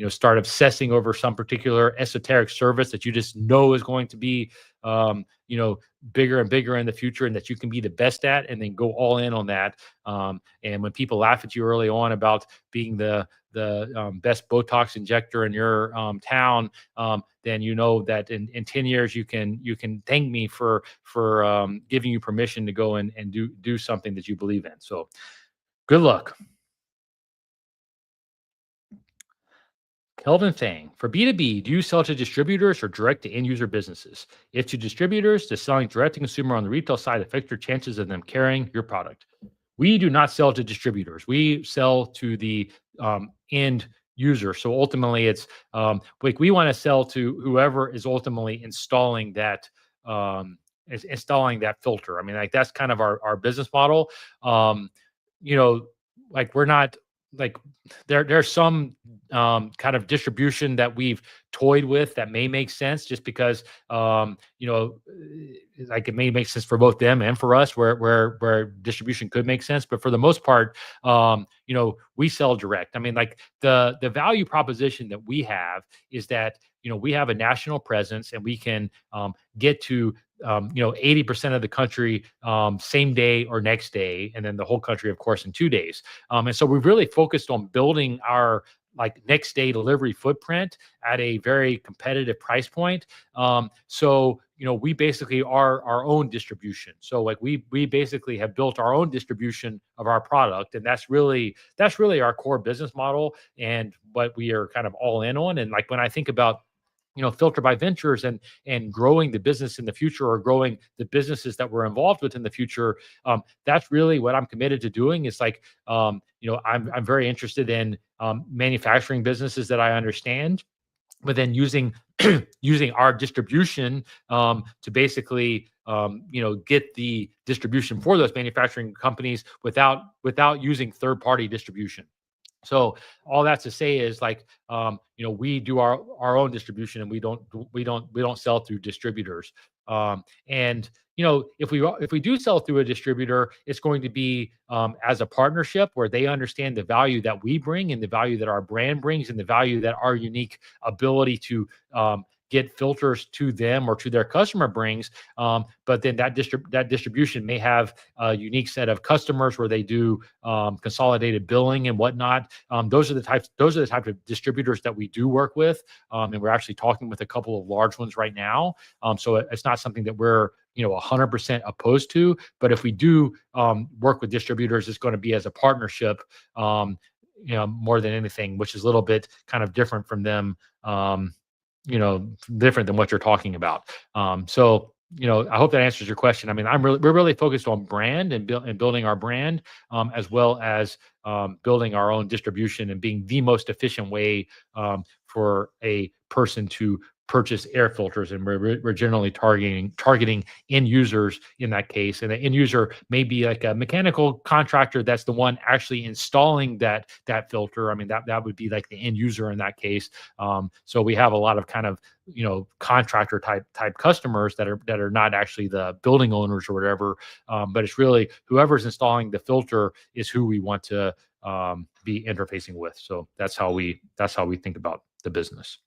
start obsessing over some particular esoteric service that you just know is going to be bigger and bigger in the future, and that you can be the best at, and then go all in on that. And when people laugh at you early on about being the best Botox injector in your town, then you know that in 10 years you can thank me for giving you permission to go and do something that you believe in. So good luck. Kelvin Fang, for B2B, do you sell to distributors or direct to end user businesses? If to distributors, does selling direct to consumer on the retail side affect your chances of them carrying your product? We do not sell to distributors. We sell to the end user. So ultimately, it's like, we want to sell to whoever is ultimately installing that filter. I mean, like, that's kind of our business model. You know, like, we're not like, there's some kind of distribution that we've toyed with that may make sense, just because like, it may make sense for both them and for us, where distribution could make sense. But for the most part, we sell direct. I mean, like, the value proposition that we have is that we have a national presence, and we can get to 80% of the country same day or next day, and then the whole country, of course, in 2 days. And so we've really focused on building our like next day delivery footprint at a very competitive price point. So we basically are our own distribution. So like we basically have built our own distribution of our product, and that's really our core business model and what we are kind of all in on. And like when I think about Filter by Ventures and growing the business in the future, or growing the businesses that we're involved with in the future, that's really what I'm committed to doing. Is like, I'm very interested in manufacturing businesses that I understand, but then using using our distribution to basically get the distribution for those manufacturing companies without using third party distribution. So all that's to say is like, we do our own distribution, and we don't sell through distributors. And if we do sell through a distributor, it's going to be as a partnership where they understand the value that we bring, and the value that our brand brings, and the value that our unique ability to get filters to them or to their customer brings. But then that distribution may have a unique set of customers where they do consolidated billing and whatnot. Those are the types of distributors that we do work with, and we're actually talking with a couple of large ones right now. So it's not something that we're 100% opposed to, but if we do work with distributors, it's going to be as a partnership, more than anything, which is a little bit kind of different from them. Different than what you're talking about. So, I hope that answers your question. I mean, we're really focused on brand and building our brand, as well as building our own distribution and being the most efficient way for a person to purchase air filters. And we're generally targeting end users in that case. And the end user may be like a mechanical contractor that's the one actually installing that filter. I mean, that would be like the end user in that case. So we have a lot of kind of contractor type customers that are not actually the building owners or whatever, but it's really whoever's installing the filter is who we want to be interfacing with. So that's how we think about the business.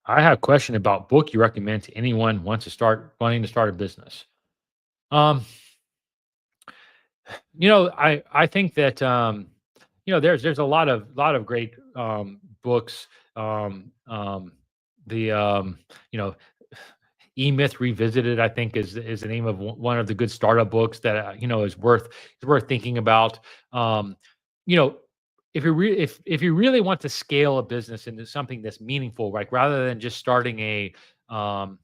I have a question about book you recommend to anyone wants to start wanting to start a business. Um, I think that there's a lot of great books. The you know E Myth Revisited, I think, is the name of one of the good startup books that is worth thinking about. Um, you know, if you really want to scale a business into something that's meaningful, like rather than just starting a kind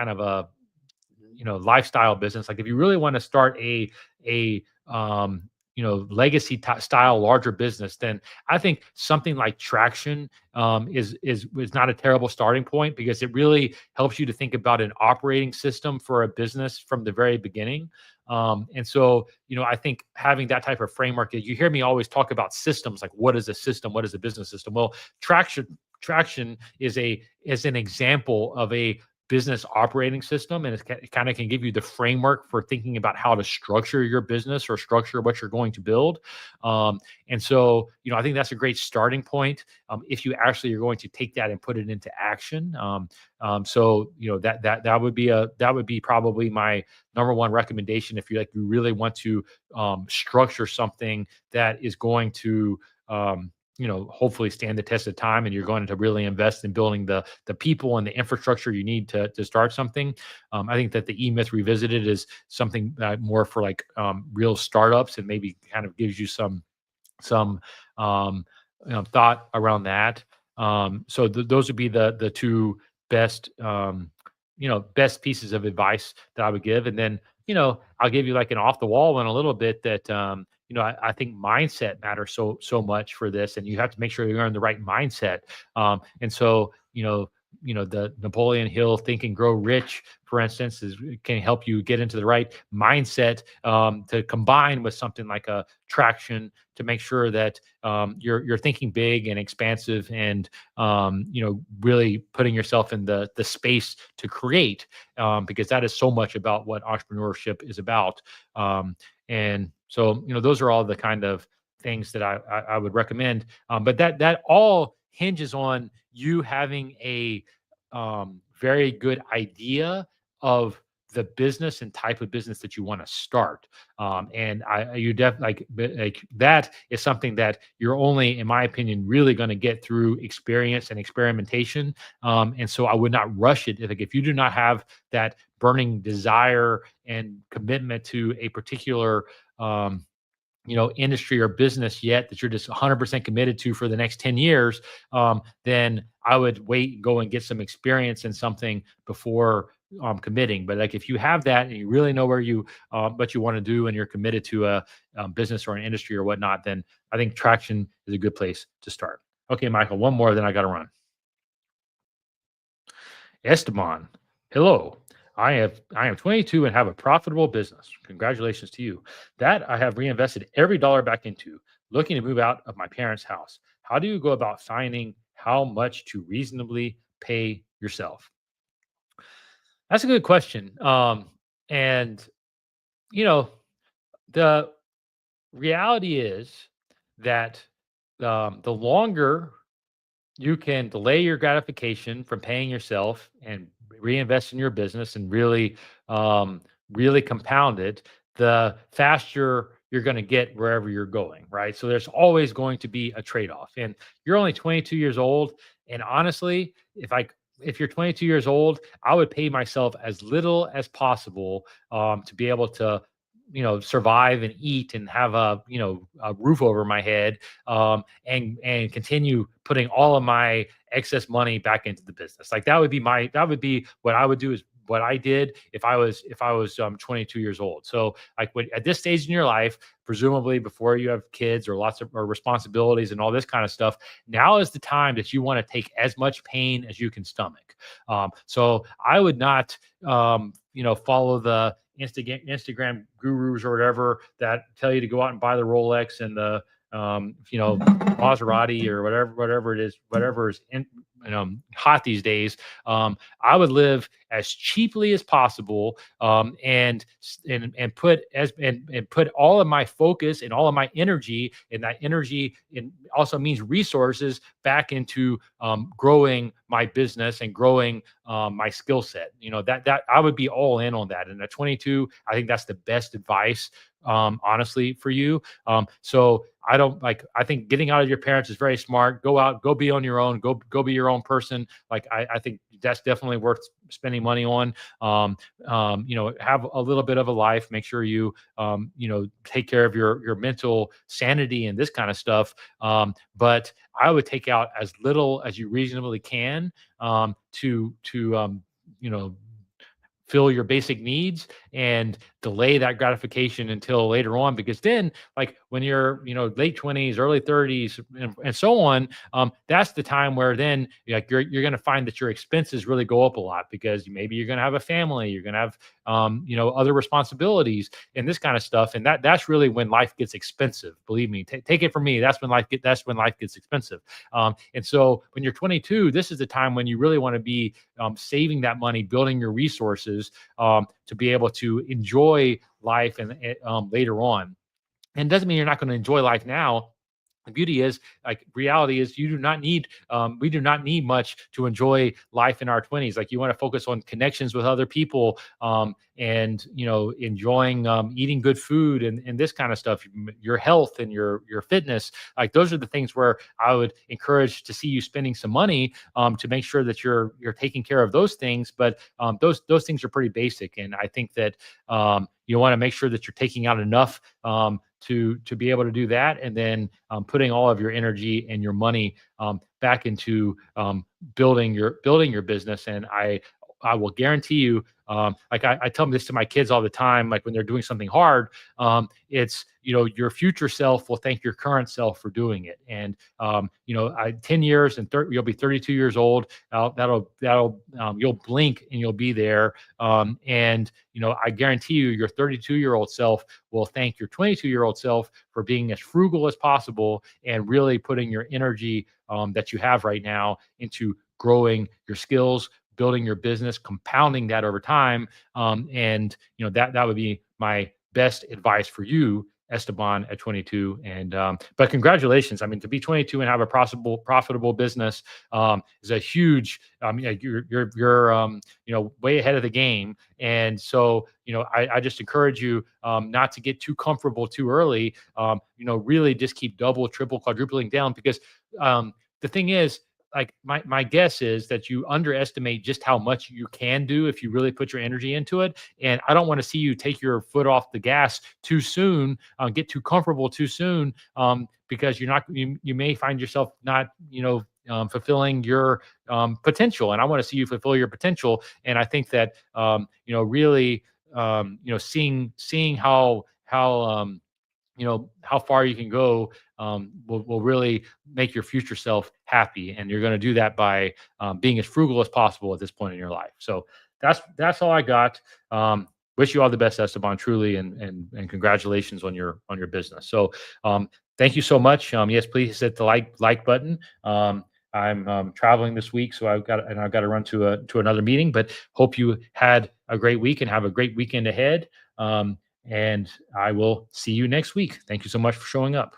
of a lifestyle business, like if you really want to start a legacy style larger business, then I think something like Traction is not a terrible starting point, because it really helps you to think about an operating system for a business from the very beginning. And so, I think having that type of framework, you hear me always talk about systems, like what is a system, what is a business system? Well, Traction is an example of a business operating system, and it kind of can give you the framework for thinking about how to structure your business or structure what you're going to build. And so, I think that's a great starting point, if you actually are going to take that and put it into action. So, that would be probably my number one recommendation, if you really want to structure something that is going to hopefully stand the test of time, and you're going to really invest in building the people and the infrastructure you need to start something. I think that the E Myth Revisited is something more for like real startups, and maybe kind of gives you some thought around that. So those would be the two best best pieces of advice that I would give. And then I'll give you like an off the wall one a little bit, that I think mindset matters so much for this, and you have to make sure you're in the right mindset. And so the Napoleon Hill Think and Grow Rich, for instance, can help you get into the right mindset to combine with something like a Traction, to make sure that you're thinking big and expansive, and really putting yourself in the space to create, because that is so much about what entrepreneurship is about. And so those are all the kind of things that I would recommend. But that all hinges on you having very good idea of the business and type of business that you want to start. And you like that is something that you're only, in my opinion, really going to get through experience and experimentation. And so I would not rush it. If you do not have that burning desire and commitment to a particular industry or business yet that you're just 100% committed to for the next 10 years, then I would wait and go and get some experience in something before committing. But like if you have that and you really know where you what you want to do and you're committed to a business or an industry or whatnot, then I think Traction is a good place to start. Okay, Michael, one more, then I got to run. Esteban, hello. I am 22 and have a profitable business. Congratulations to you. That I have reinvested every dollar back into, looking to move out of my parents' house. How do you go about finding how much to reasonably pay yourself? That's a good question. And you know, the reality is that the longer you can delay your gratification from paying yourself and reinvest in your business and really compound it, the faster you're going to get wherever you're going, right? So there's always going to be a trade-off. And you're only 22 years old. And honestly, if you're 22 years old, I would pay myself as little as possible to be able to survive and eat and have a roof over my head, and continue putting all of my excess money back into the business. Like that would be what I would do, is what I did if I was 22 years old. So like at this stage in your life, presumably before you have kids or lots of or responsibilities and all this kind of stuff, now is the time that you want to take as much pain as you can stomach. So I would not follow the Instagram gurus or whatever that tell you to go out and buy the Rolex and the Maserati or whatever it is, whatever is hot these days. I would live as cheaply as possible, and put all of my focus and all of my energy, and that energy and also means resources, back into growing my business and growing my skill set. That I would be all in on that. And at 22, I think that's the best advice, honestly, for you. So I think getting out of your parents is very smart. Go out, go be on your own, go be your own person. Like I think that's definitely worth spending money on. Have a little bit of a life. Make sure you take care of your mental sanity and this kind of stuff. But I would take out as little as you reasonably can, to fill your basic needs and delay that gratification until later on, because then, like when you're late 20s, early 30s, and so on, that's the time where then like you're going to find that your expenses really go up a lot, because maybe you're going to have a family, you're going to have other responsibilities and this kind of stuff, and that's really when life gets expensive. Believe me, take it from me, that's when life gets expensive. And so when you're 22, this is the time when you really want to be saving that money, building your resources, to be able to enjoy life and later on. And it doesn't mean you're not going to enjoy life now. The beauty is, like, reality is, we do not need much to enjoy life in our 20s. Like, you want to focus on connections with other people, and enjoying eating good food and this kind of stuff, your health and your fitness. Like, those are the things where I would encourage to see you spending some money, to make sure that you're taking care of those things. But those things are pretty basic, and I think that you want to make sure that you're taking out enough to be able to do that, and then putting all of your energy and your money back into building your business. And I will guarantee you, like I tell this to my kids all the time, like when they're doing something hard, it's your future self will thank your current self for doing it. And 10 years and you'll be 32 years old. That'll you'll blink and you'll be there. And I guarantee you, your 32-year-old self will thank your 22-year-old self for being as frugal as possible and really putting your energy that you have right now into growing your skills, building your business, compounding that over time. And that would be my best advice for you Esteban at 22. And but congratulations. I mean, to be 22 and have a profitable business is a huge. Yeah, you're way ahead of the game. And so I just encourage you not to get too comfortable too early. Really just keep double, triple, quadrupling down, because the thing is, like my guess is that you underestimate just how much you can do if you really put your energy into it. And I don't want to see you take your foot off the gas too soon, get too comfortable too soon, because you may find yourself not fulfilling your potential. And I want to see you fulfill your potential. And I think that really seeing how far you can go will really make your future self happy. And you're going to do that by being as frugal as possible at this point in your life. So that's all I got. Wish you all the best, Esteban, truly, and congratulations on your business. So thank you so much. Yes, please hit the like button. I'm traveling this week, so I've got to run to another meeting. But hope you had a great week and have a great weekend ahead. And I will see you next week. Thank you so much for showing up.